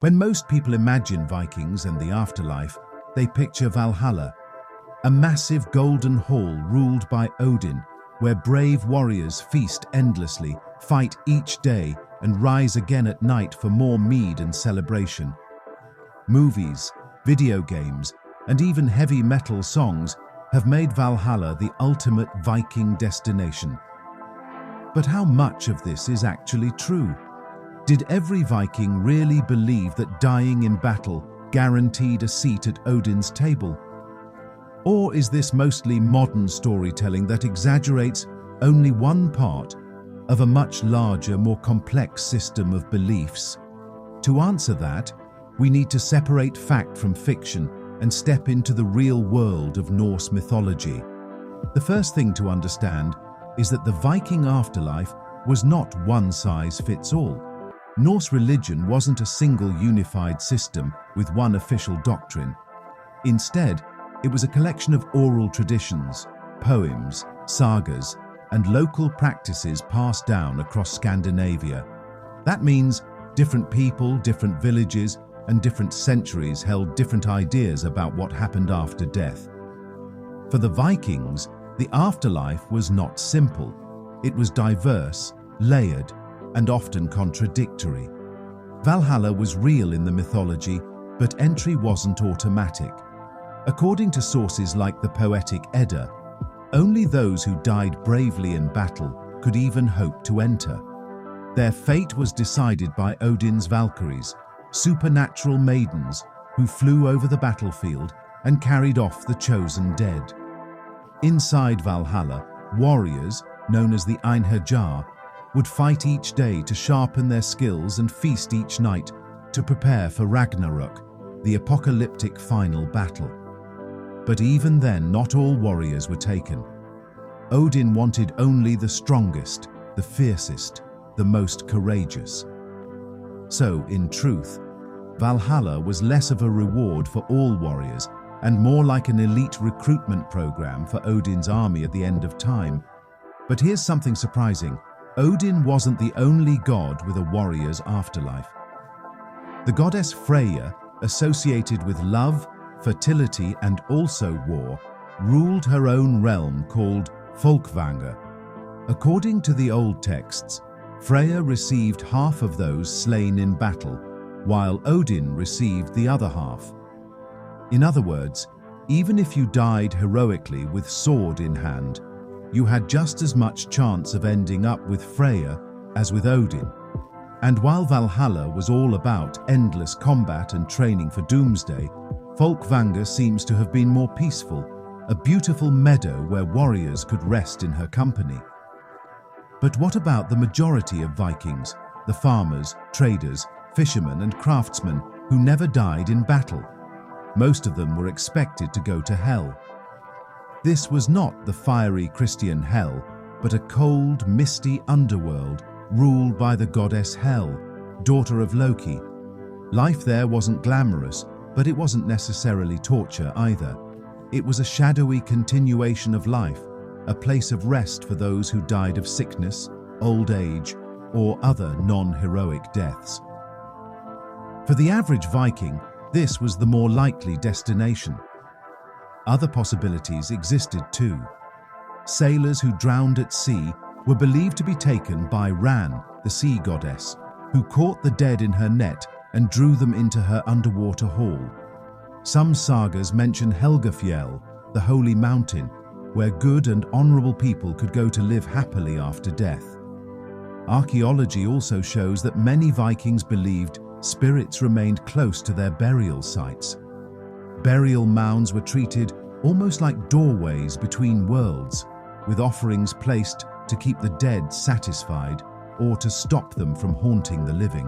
When most people imagine Vikings and the afterlife, they picture Valhalla, a massive golden hall ruled by Odin, where brave warriors feast endlessly, fight each day, and rise again at night for more mead and celebration. Movies, video games, and even heavy metal songs have made Valhalla the ultimate Viking destination. But how much of this is actually true? Did every Viking really believe that dying in battle guaranteed a seat at Odin's table? Or is this mostly modern storytelling that exaggerates only one part of a much larger, more complex system of beliefs? To answer that, we need to separate fact from fiction and step into the real world of Norse mythology. The first thing to understand is that the Viking afterlife was not one size fits all. Norse religion wasn't a single unified system with one official doctrine. Instead, it was a collection of oral traditions, poems, sagas, and local practices passed down across Scandinavia. That means different people, different villages, and different centuries held different ideas about what happened after death. For the Vikings, the afterlife was not simple. It was diverse, layered, and often contradictory. Valhalla was real in the mythology, but entry wasn't automatic. According to sources like the poetic Edda, only those who died bravely in battle could even hope to enter. Their fate was decided by Odin's Valkyries, supernatural maidens who flew over the battlefield and carried off the chosen dead. Inside Valhalla, warriors, known as the Einherjar, would fight each day to sharpen their skills and feast each night to prepare for Ragnarok, the apocalyptic final battle. But even then, not all warriors were taken. Odin wanted only the strongest, the fiercest, the most courageous. So, in truth, Valhalla was less of a reward for all warriors and more like an elite recruitment program for Odin's army at the end of time. But here's something surprising. Odin wasn't the only god with a warrior's afterlife. The goddess Freyja, associated with love, fertility, and also war, ruled her own realm called Fólkvangr. According to the old texts, Freyja received half of those slain in battle, while Odin received the other half. In other words, even if you died heroically with sword in hand, you had just as much chance of ending up with Freyja as with Odin. And while Valhalla was all about endless combat and training for doomsday, Fólkvangr seems to have been more peaceful, a beautiful meadow where warriors could rest in her company. But what about the majority of Vikings, the farmers, traders, fishermen, and craftsmen who never died in battle? Most of them were expected to go to Hel. This was not the fiery Christian Hel, but a cold, misty underworld ruled by the goddess Hel, daughter of Loki. Life there wasn't glamorous, but it wasn't necessarily torture either. It was a shadowy continuation of life, a place of rest for those who died of sickness, old age, or other non-heroic deaths. For the average Viking, this was the more likely destination. Other possibilities existed too. Sailors who drowned at sea were believed to be taken by Ran, the sea goddess, who caught the dead in her net and drew them into her underwater hall. Some sagas mention Helgafjell, the holy mountain, where good and honorable people could go to live happily after death. Archaeology also shows that many Vikings believed spirits remained close to their burial sites. Burial mounds were treated almost like doorways between worlds, with offerings placed to keep the dead satisfied or to stop them from haunting the living.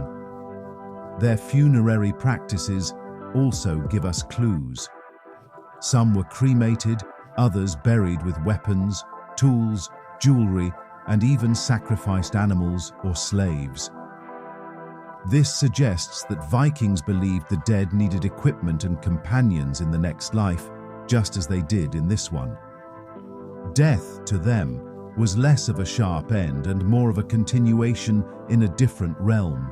Their funerary practices also give us clues. Some were cremated, others buried with weapons, tools, jewelry, and even sacrificed animals or slaves. This suggests that Vikings believed the dead needed equipment and companions in the next life, just as they did in this one. Death, to them, was less of a sharp end and more of a continuation in a different realm.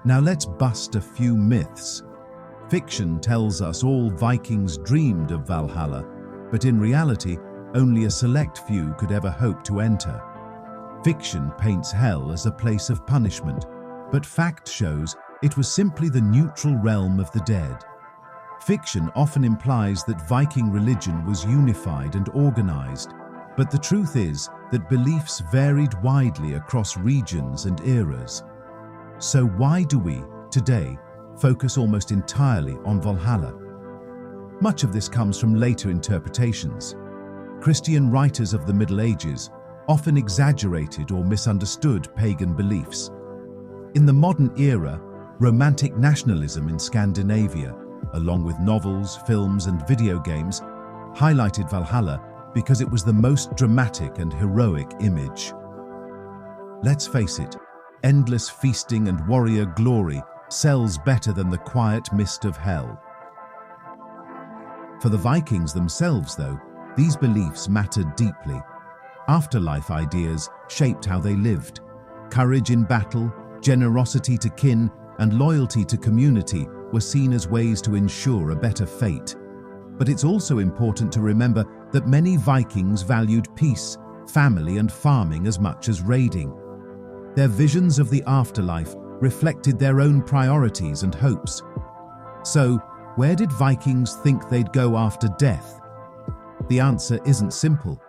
Now let's bust a few myths. Fiction tells us all Vikings dreamed of Valhalla, but in reality, only a select few could ever hope to enter. Fiction paints hell as a place of punishment, but fact shows it was simply the neutral realm of the dead. Fiction often implies that Viking religion was unified and organized, but the truth is that beliefs varied widely across regions and eras. So why do we, today, focus almost entirely on Valhalla? Much of this comes from later interpretations. Christian writers of the Middle Ages often exaggerated or misunderstood pagan beliefs. In the modern era, romantic nationalism in Scandinavia, along with novels, films, and video games, highlighted Valhalla because it was the most dramatic and heroic image. Let's face it, endless feasting and warrior glory sells better than the quiet mist of hell. For the Vikings themselves, though, these beliefs mattered deeply. Afterlife ideas shaped how they lived. Courage in battle, generosity to kin, and loyalty to community were seen as ways to ensure a better fate. But it's also important to remember that many Vikings valued peace, family, and farming as much as raiding. Their visions of the afterlife reflected their own priorities and hopes. So, where did Vikings think they'd go after death? The answer isn't simple.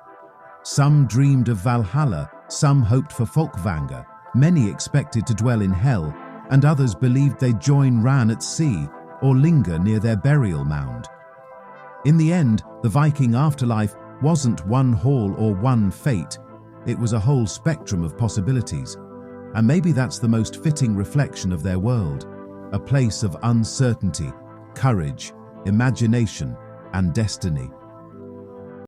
Some dreamed of Valhalla, some hoped for Fólkvangr, many expected to dwell in Hel, and others believed they'd join Ran at sea or linger near their burial mound. In the end, the Viking afterlife wasn't one hall or one fate. It was a whole spectrum of possibilities. And maybe that's the most fitting reflection of their world, a place of uncertainty, courage, imagination, and destiny.